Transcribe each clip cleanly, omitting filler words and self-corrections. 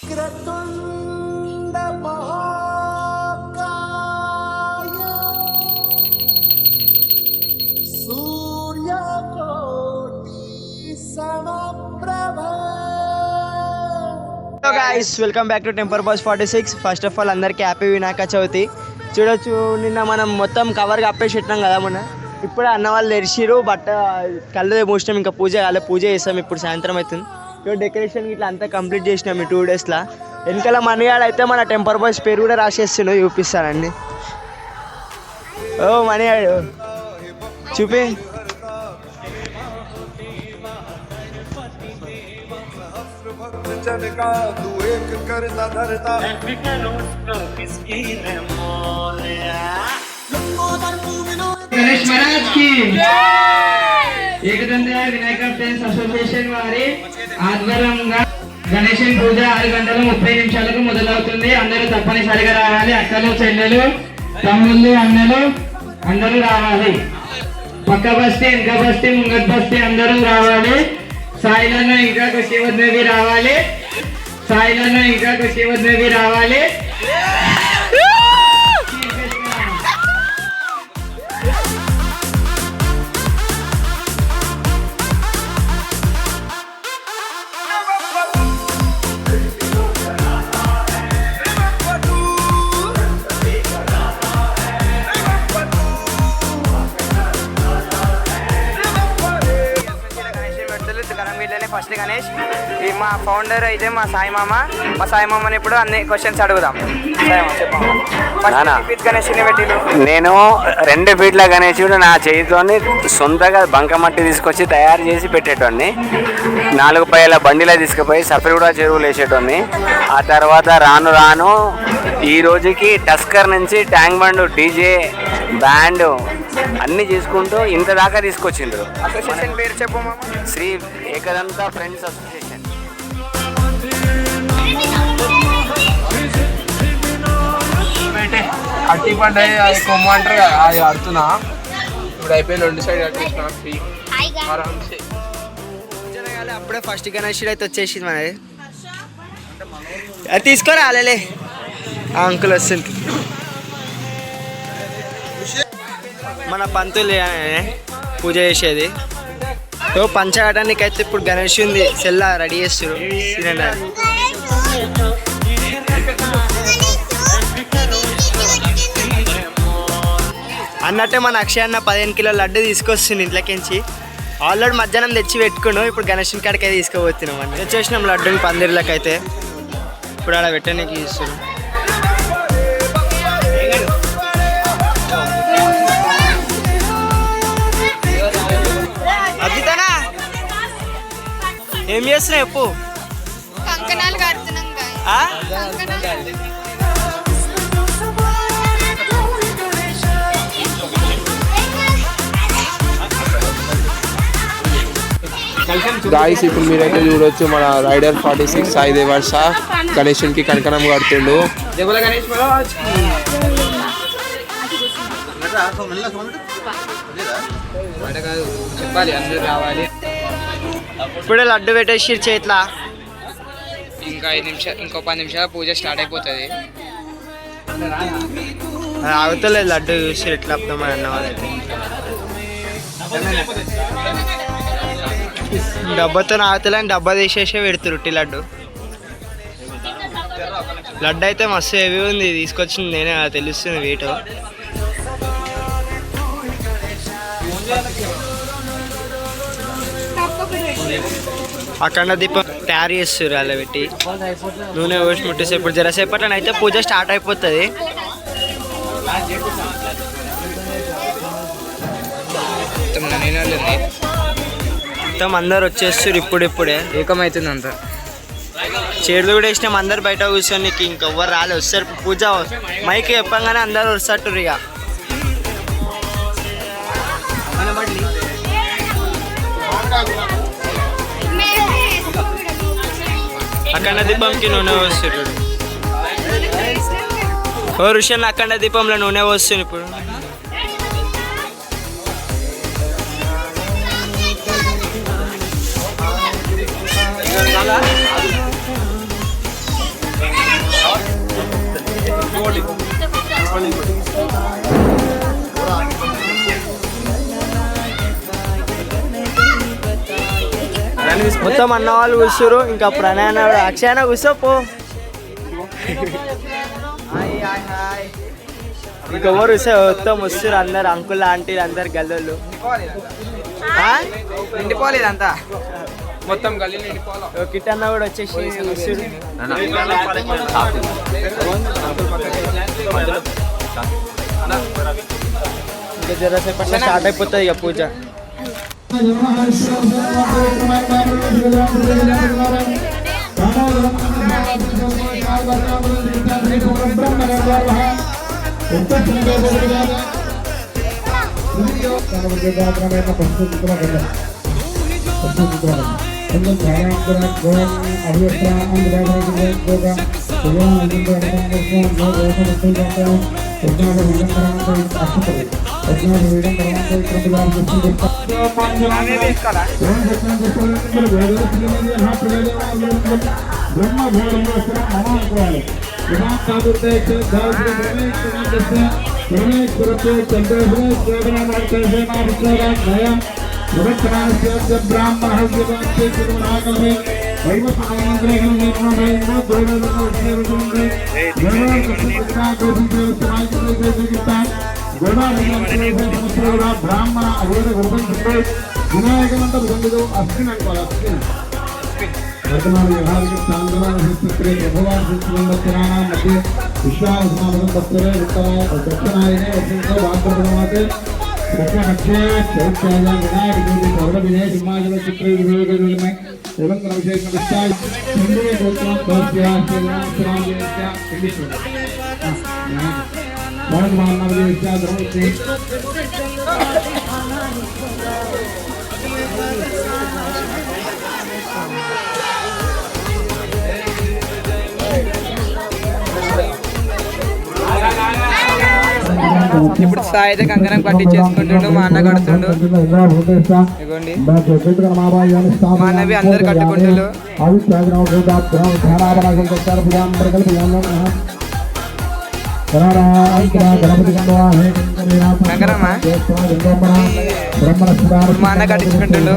వక్రతుండ మహాకాయ సూర్యకోటి సమప్రభ. Hello guys, welcome back to temper boss 46. First of all అందరికీ హ్యాపీ వినాయక చవితి. చూడొచ్చు, నిన్న మనం మొత్తం కవర్ కప్పేసి పెట్టినాం కదా మొన్న. ఇప్పుడే అన్న వాళ్ళు తెరిచిరు, బట్ట కళ్ళు మూసినాం. ఇంకా పూజ కాలే, పూజ చేస్తాం ఇప్పుడు సాయంత్రం అవుతుంది. ఇప్పుడు డెకరేషన్ ఇట్లా అంతా కంప్లీట్ చేసినాం ఈ 2 డేస్లో. వెనకాల మణిగాడు అయితే మన టెంపర్ బాయ్స్ పేరు కూడా రాసేస్తుండో, చూపిస్తానండి. ఓ మణిగాడు చూపి. గణేష్ మహారాజ్ కి ఏకదంత వినాయక ఫ్రెండ్స్ అసోసియేషన్ వారి ఆధ్వర్యంగా గణేశన్ పూజ 6:30 మొదలవుతుంది. అందరూ తప్పనిసరిగా రావాలి. అక్కలు, చెల్లెలు, తమ్ముళ్ళు, అన్నలు అందరూ రావాలి. పక్క బస్తీ, వెనక బస్తీ, ముంగట్ బస్తీ అందరూ రావాలి. సాయిలను ఇంకా కుషివద్నవి రావాలి. సాయిలను ఇంకా కుషివద్నవి రావాలి. ఫస్ట్ గణేష్, ఈ మా ఫౌండర్ అయితే మా సాయి మామ. మా సాయి మామని ఇప్పుడు అన్ని క్వశ్చన్స్ అడుగుదాం. నేను 2 ఫీట్ల గణేశుడు నా చేతితోని సొంతగా బంకమట్టి తీసుకొచ్చి తయారు చేసి పెట్టేటోడిని. 4 పైల బండిలో తీసుకుపోయి సఫరిగూడ చెరువులు వేసేటోడిని. ఆ తర్వాత రాను రాను ఈ రోజుకి టస్కర్ నుంచి ట్యాంక్ బండ్, డీజే, బ్యాండ్ అన్నీ చేసుకుంటూ ఇంత దాకా తీసుకొచ్చిండ్రు. అసోసియేషన్ పేరు చెప్పు మామ. Shri Ekadanta friends association. అట్టి పండుగ అది కొమ్మ అంటారు కదా, అది ఆడుతున్నా. ఇప్పుడు అయిపోయింది, 2 సైడ్ కట్టేసిన ఫ్రీ. అప్పుడే ఫస్ట్ గణేషుడు అయితే వచ్చేసింది మనది. అది తీసుకోరా అలే అంకుల్ వస్తుంది. మన పంతులు పూజ చేసేది. సో పంచగటానికి అయితే ఇప్పుడు గణేష్ ఉంది, సెల్ల రెడీ చేస్తారు. అన్నట్టే మన అక్షయ్ అన్న 15 కిలోల లడ్డు తీసుకొస్తుంది ఇంట్లోకించి. ఆల్రెడీ మధ్యాహ్నం తెచ్చి పెట్టుకున్నాం. ఇప్పుడు గణేష్ కాడికి అయితే తీసుకుపోతున్నాం అండి. తెచ్చేసినాం లడ్డుని పందిర్లకి అయితే. ఇప్పుడు అలా పెట్టడానికి ఇస్తున్నాం. అద్భుతనా ఏం చేస్తున్నావు చెప్పు. కంకణాలు కడుతున్నాం. గాయస్, ఇప్పుడు మీరైతే చూడొచ్చు మన రైడర్ 46 సాయి దేవర్ష గణేశునికి కంకణం కడుతుండు. చెప్పాలి, అందరూ రావాలి. ఇప్పుడే లడ్డు పెట్టేసి చేతిలా. ఇంకా 5 నిమిషాలు, ఇంకో 10 నిమిషాలు పూజ స్టార్ట్ అయిపోతుంది. ఆగుతలేదు లడ్డు చూసి ఎట్లా అర్థమని అన్న వాళ్ళైతే. డబ్బాతో ఆగుతలే, డబ్బా తీసేసే పెడుతురు టీ లడ్డు. లడ్డు అయితే మస్తు హెవీ ఉంది, తీసుకొచ్చింది నేనే, తెలుస్తుంది వెయిట్. అఖండ దీపం తయారు చేస్తారు అలా పెట్టి నూనె పోసి ముట్టేసేపు జరసేపట్లని అయితే పూజ స్టార్ట్ అయిపోతుంది. మొత్తం అందరు వచ్చేస్తారు ఇప్పుడిప్పుడే, ఏకమవుతుంది అంతా. చీరలు కూడా వేసినాం. అందరు బయట కూర్చొని ఇంకెవ్వరు రాలేదు. వస్తారు పూజ మైకి చెప్పంగానే అందరు వస్తారు. ఇక అఖండ దీపంకి నూనె పోస్తారు. ఓ ఋషి అఖండ దీపంలో నూనె పోస్తుంది ఇప్పుడు. మొత్తం అన్న వాళ్ళు కూర్చోరు. ఇంకా ప్రణయ్ అక్షయన కూర్చోపో. ఇంకెవరు చూస్తే మొత్తం వస్తారు అందరు అంకుల్ ఆంటీలు అందరు గల్లోళ్ళు. నిండిపోలేదు అంతా మొత్తం గల్లీ నిండిపోవాలి. కిట్ అన్న కూడా వచ్చేసి వస్తారు. ఇంకా జరసేపట్లో స్టార్ట్ అయిపోతుంది ఇక పూజ. బ్రాహ్మణ వినాయకమంత బంధువు అశ్విన్ అనుకోవాలి. అశ్విన్ వర్తమాన భగవాన్ మధ్య విశ్వాసనామం భక్తులే దక్షిణాయనే వర్తించే వాగ్భ్రమాతే మధ్య చౌత్యాయ వినాయక దేవి సర్వ విజయ సింహాచల చిత్ర వివేకమే एवं विशेष विस्तार इंद्रिय गोत्र दस्या सेवांतराज्य इंडिशन बहुत मानव देवता धर्म से ఇప్పుడు సాయి అయితే కంకణం కట్టించేసుకుంటుండు. మా అన్న కడుతుండు. ఇగోండి మా అన్నవి అందరు కట్టుకుంటుండు. కంకణమా మా అన్న కట్టించుకుంటుండు.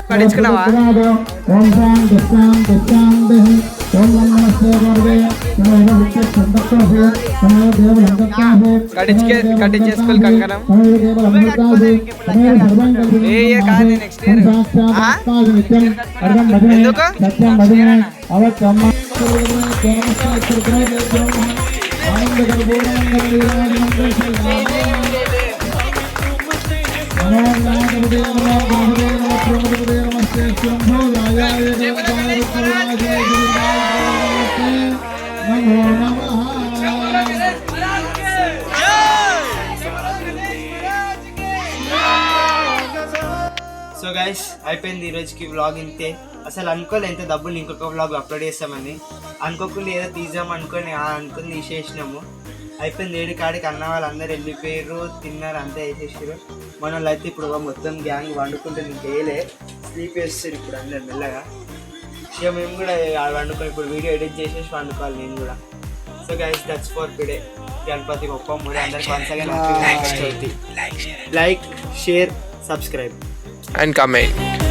కట్టించుకున్నావా? కట్టించేసుకోవాలి కంకణం. ఏ కాదు నెక్స్ట్ ఇయర్. ఎందుకు సో గైస్ అయిపోయింది ఈరోజుకి వ్లాగ్. ఇంతే. అసలు అనుకోలే ఎంత డబ్బులు ఇంకొక వ్లాగ్ అప్లోడ్ చేస్తామని. అనుకోకుండా ఏదో తీద్దాం అనుకుని తీసేసినాము. అయిపోయింది. 7 కాడికి అన్న వాళ్ళు అందరు వెళ్ళిపోయారు, తిన్నారు, అంతా వేసేసారు. మన వాళ్ళు అయితే ఇప్పుడు మొత్తం గ్యాంగ్ వండుకుంటే ఇంక వేయలే, స్లీప్ వేస్తారు ఇప్పుడు అందరు మెల్లగా. ఇక మేము కూడా వండుకొని ఇప్పుడు వీడియో ఎడిట్ చేసేసి వండుకోవాలి నేను కూడా. So guys that's for today. Ganapati గొప్ప మురి అందరికి once again happy Vinayaka Chavithi. Like, share, subscribe and comment.